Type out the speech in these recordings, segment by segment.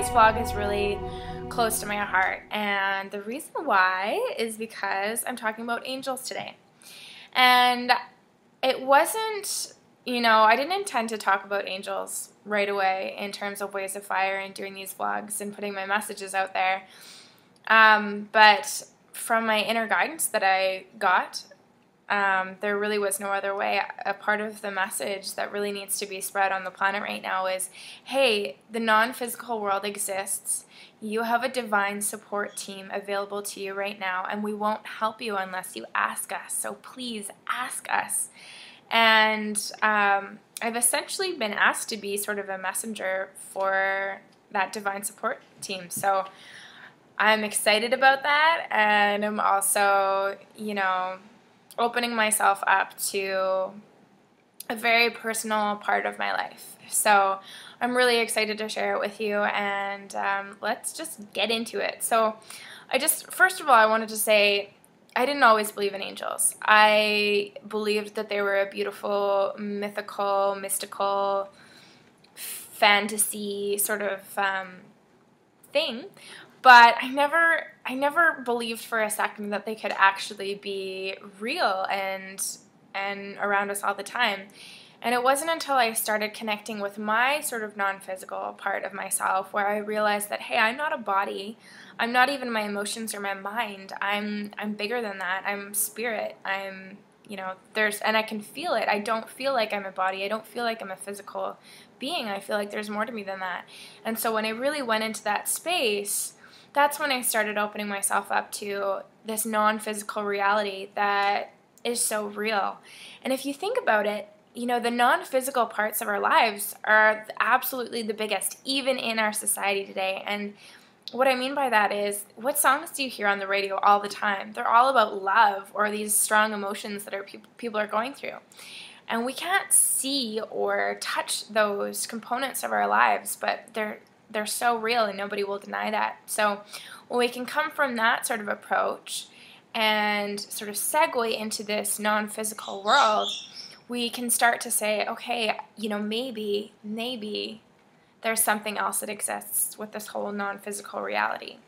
today's vlog is really close to my heart, and the reason why is because I'm talking about angels today. And it wasn't, I didn't intend to talk about angels right away in terms of Waves of Fire and doing these vlogs and putting my messages out there. But from my inner guidance that I got, there really was no other way. A part of the message that really needs to be spread on the planet right now is, hey, the non-physical world exists. You have a divine support team available to you right now, and we won't help you unless you ask us. So please ask us. And I've essentially been asked to be sort of a messenger for that divine support team. So I'm excited about that, and I'm also, opening myself up to a very personal part of my life. So I'm really excited to share it with you, and let's just get into it. So first of all, I wanted to say I didn't always believe in angels. I believed that they were a beautiful, mythical, mystical, fantasy sort of thing. But I never believed for a second that they could actually be real and around us all the time. And it wasn't until I started connecting with my sort of non-physical part of myself where I realized that, hey, I'm not a body. I'm not even my emotions or my mind. I'm bigger than that. I'm spirit. And I can feel it. I don't feel like I'm a body. I don't feel like I'm a physical being. I feel like there's more to me than that. And so when I really went into that space, that's when I started opening myself up to this non-physical reality that is so real. And if you think about it, the non-physical parts of our lives are absolutely the biggest, even in our society today. And what I mean by that is, what songs do you hear on the radio all the time? They're all about love or these strong emotions that people are going through. And we can't see or touch those components of our lives, but they're so real, and nobody will deny that. So when we can come from that sort of approach and sort of segue into this non-physical world, we can start to say, okay, maybe there's something else that exists with this whole non-physical reality.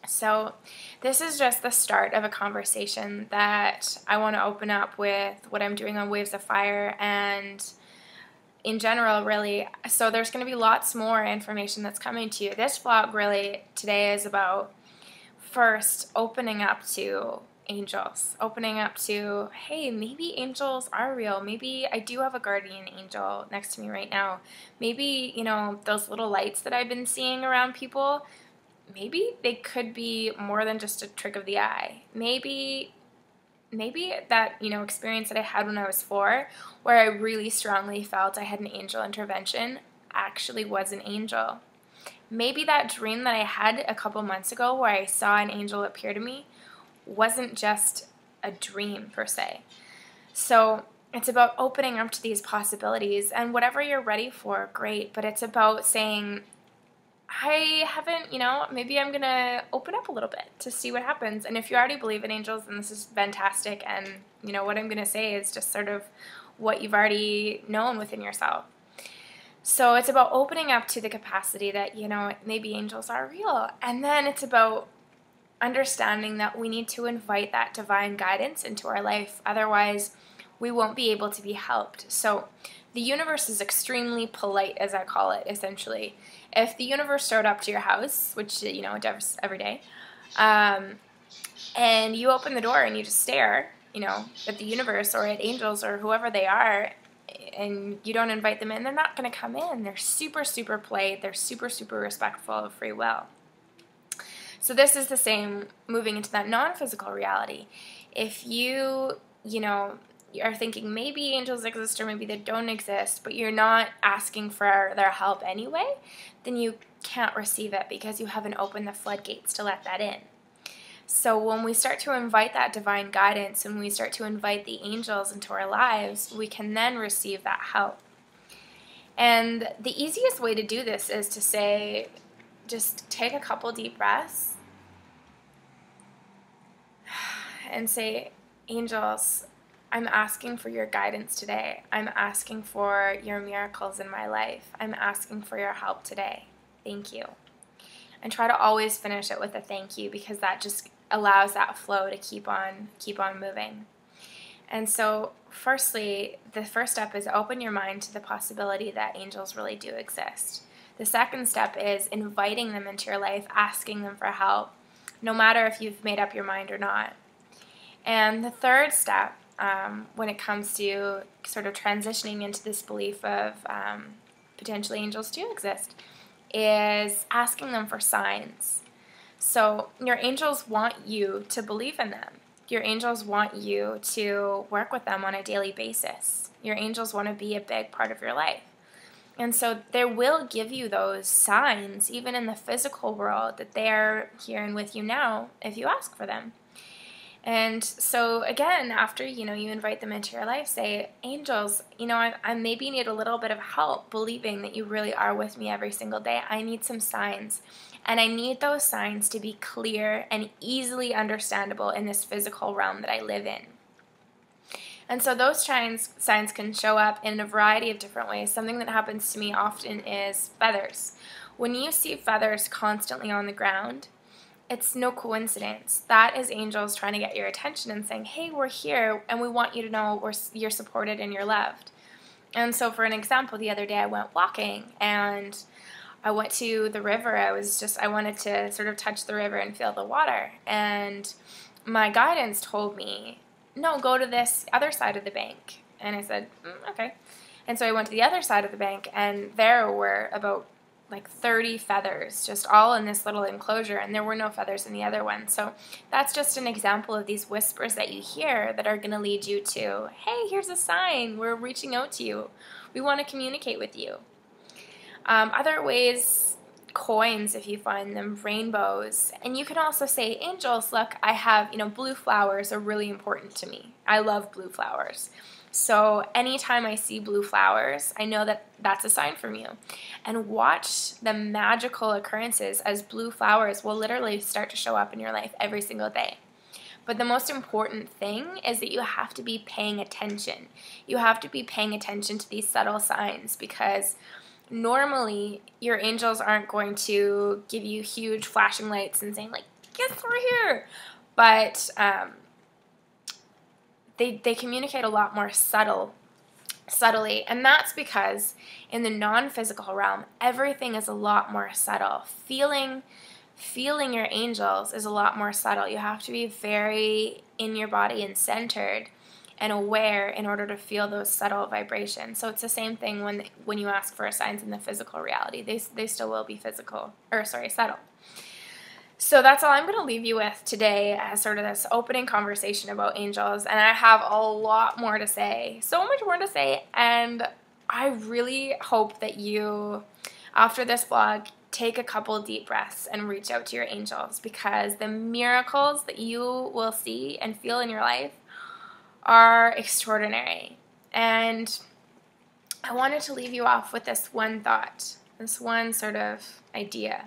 So this is just the start of a conversation that I want to open up with what I'm doing on Waves of Fire and in general, really. So there's going to be lots more information that's coming to you. This vlog really today is about first opening up to angels, opening up to, hey, maybe angels are real. Maybe I do have a guardian angel next to me right now. Maybe, those little lights that I've been seeing around people, maybe they could be more than just a trick of the eye. Maybe that, experience that I had when I was 4, where I really strongly felt I had an angel intervention, actually was an angel. Maybe that dream that I had a couple months ago where I saw an angel appear to me wasn't just a dream per se. So it's about opening up to these possibilities, and whatever you're ready for, great, but it's about saying, I haven't, maybe I'm going to open up a little bit to see what happens. And if you already believe in angels, then this is fantastic. And, what I'm going to say is just sort of what you've already known within yourself. So it's about opening up to the capacity that, maybe angels are real. And then it's about understanding that we need to invite that divine guidance into our life. Otherwise, we won't be able to be helped. So the universe is extremely polite, as I call it, essentially. If the universe showed up to your house, which, it does every day, and you open the door and you just stare, at the universe or at angels or whoever they are, and you don't invite them in, they're not going to come in. They're super, super polite. They're super, super respectful of free will. So this is the same moving into that non-physical reality. If you are thinking maybe angels exist or maybe they don't exist, but you're not asking for their help anyway, then you can't receive it because you haven't opened the floodgates to let that in. So when we start to invite that divine guidance and we start to invite the angels into our lives, we can then receive that help. And the easiest way to do this is to say, just take a couple deep breaths and say, angels, I'm asking for your guidance today. I'm asking for your miracles in my life. I'm asking for your help today. Thank you. And try to always finish it with a thank you, because that just allows that flow to keep on moving. And so firstly, the first step is open your mind to the possibility that angels really do exist. The second step is inviting them into your life, asking them for help, no matter if you've made up your mind or not. And the third step, when it comes to sort of transitioning into this belief of potentially angels do exist, is asking them for signs. So your angels want you to believe in them. Your angels want you to work with them on a daily basis. Your angels want to be a big part of your life. And so they will give you those signs, even in the physical world, that they're here and with you now if you ask for them. And so again, after, you invite them into your life, say, angels, I maybe need a little bit of help believing that you really are with me every single day. I need some signs. And I need those signs to be clear and easily understandable in this physical realm that I live in. And so those signs can show up in a variety of different ways. Something that happens to me often is feathers. When you see feathers constantly on the ground, it's no coincidence. That is angels trying to get your attention and saying, hey, we're here, and we want you to know you're supported and you're loved. And so for an example, the other day I went walking, and I went to the river. I wanted to sort of touch the river and feel the water. And my guidance told me, no, go to this other side of the bank. And I said, okay. And so I went to the other side of the bank, and there were about like 30 feathers, just all in this little enclosure, and there were no feathers in the other one. So that's just an example of these whispers that you hear that are going to lead you to, hey, here's a sign. We're reaching out to you. We want to communicate with you. Other ways, coins, if you find them, rainbows. And you can also say, angels, look, I have, blue flowers are really important to me. I love blue flowers. So anytime I see blue flowers, I know that that's a sign from you. And watch the magical occurrences as blue flowers will literally start to show up in your life every single day. But the most important thing is that you have to be paying attention. You have to be paying attention to these subtle signs, because normally your angels aren't going to give you huge flashing lights and saying, like, yes, we're here. But they communicate a lot more subtly, and that's because in the non-physical realm, everything is a lot more subtle. Feeling your angels is a lot more subtle. You have to be very in your body and centered and aware in order to feel those subtle vibrations. So it's the same thing when you ask for signs in the physical reality. They still will be subtle. So that's all I'm going to leave you with today as sort of this opening conversation about angels. And I have a lot more to say, so much more to say. And I really hope that you, after this vlog, take a couple deep breaths and reach out to your angels, because the miracles that you will see and feel in your life are extraordinary. And I wanted to leave you off with this one thought, this one sort of idea.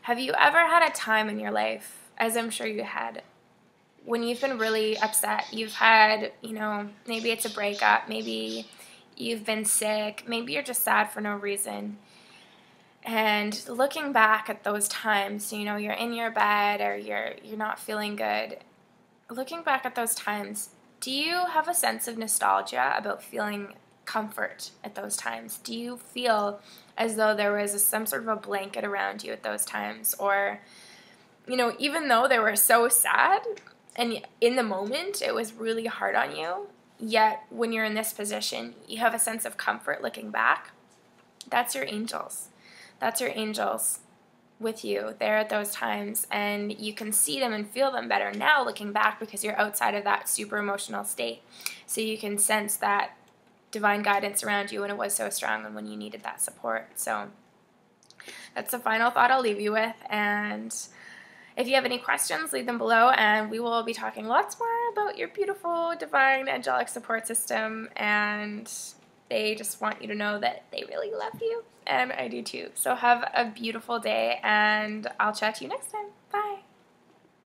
Have you ever had a time in your life, as I'm sure you had, when you've been really upset? You've had, maybe it's a breakup, maybe you've been sick, maybe you're just sad for no reason. And looking back at those times, you're in your bed or you're not feeling good. Looking back at those times, do you have a sense of nostalgia about feeling comfort at those times? Do you feel as though there was some sort of a blanket around you at those times? Or, even though they were so sad and in the moment it was really hard on you, yet when you're in this position, you have a sense of comfort looking back? That's your angels. That's your angels with you there at those times, and you can see them and feel them better now looking back, because you're outside of that super emotional state. So you can sense that divine guidance around you when it was so strong and when you needed that support. So that's the final thought I'll leave you with. And if you have any questions, leave them below, and we will be talking lots more about your beautiful divine angelic support system. And they just want you to know that they really love you, and I do too. So have a beautiful day, and I'll chat to you next time.